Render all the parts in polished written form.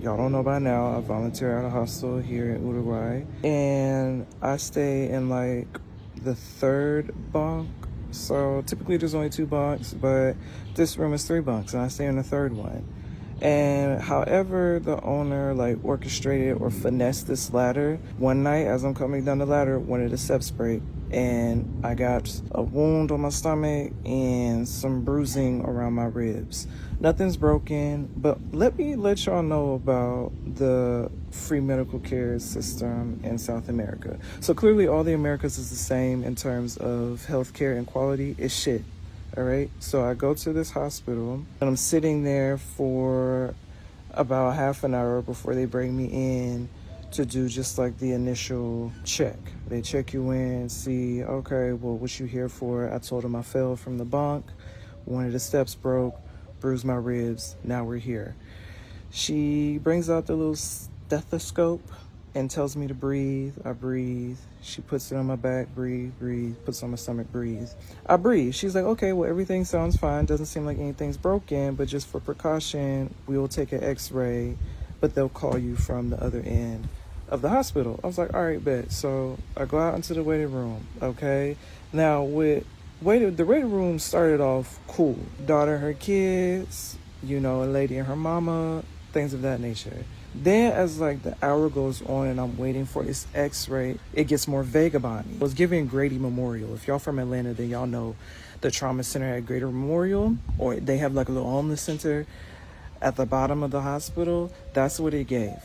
y'all don't know by now, I volunteer at a hospital here in Uruguay. And I stay in like the third bunk. So typically there's only 2 bunks, but this room is 3 bunks and I stay in the third one. And however the owner like orchestrated or finessed this ladder, one night as I'm coming down the ladder, one of the steps break and I got a wound on my stomach and some bruising around my ribs. Nothing's broken, but let me let y'all know about the free medical care system in South America. So clearly all the Americas is the same in terms of healthcare and quality. It's shit. All right, so I go to this hospital and I'm sitting there for about half an hour before they bring me in to do just like the initial check. They check you in, see, okay, well, what you here for? I told them I fell from the bunk, one of the steps broke, bruised my ribs, now we're here. She brings out the little stethoscope and tells me to breathe. I breathe. She puts it on my back, breathe, breathe, puts it on my stomach, breathe. I breathe. She's like, okay, well, everything sounds fine. Doesn't seem like anything's broken, but just for precaution, we will take an x-ray, but they'll call you from the other end of the hospital. I was like, all right, bet. So I go out into the waiting room, okay? Now, the waiting room started off cool. Daughter, her kids, you know, a lady and her mama, things of that nature. Then as like the hour goes on and I'm waiting for this x-ray, it gets more vagabond. I was giving Grady Memorial. If y'all from Atlanta, then y'all know the trauma center at Grady Memorial, or they have like a little homeless center at the bottom of the hospital. That's what it gave.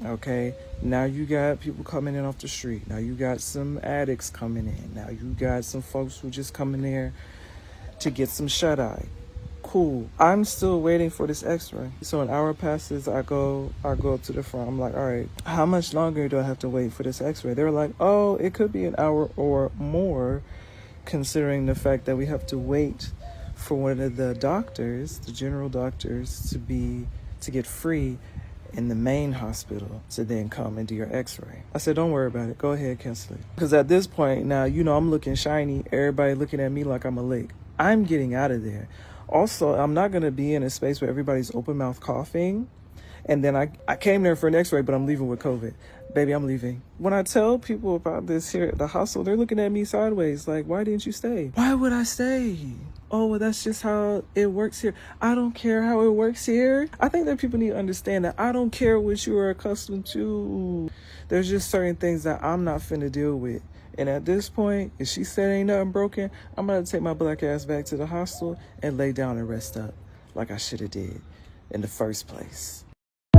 Okay, now you got people coming in off the street. Now you got some addicts coming in. Now you got some folks who just come in there to get some shut-eye. Cool. I'm still waiting for this x-ray. So an hour passes, I go up to the front. I'm like, all right, how much longer do I have to wait for this x-ray? They're like, oh, it could be an hour or more, considering the fact that we have to wait for one of the doctors, the general doctors, to get free in the main hospital to then come and do your x-ray. I said, don't worry about it. Go ahead, cancel it. Because at this point now, you know, I'm looking shiny. Everybody looking at me like I'm a lick. I'm getting out of there. Also, I'm not going to be in a space where everybody's open mouth coughing. And then I came there for an x-ray, but I'm leaving with COVID. Baby, I'm leaving. When I tell people about this here at the hospital, they're looking at me sideways like, why didn't you stay? Why would I stay? Oh, well, that's just how it works here. I don't care how it works here. I think that people need to understand that I don't care what you are accustomed to. There's just certain things that I'm not finna deal with. And at this point, if she said ain't nothing broken, I'm going to take my black ass back to the hospital and lay down and rest up like I should have did in the first place.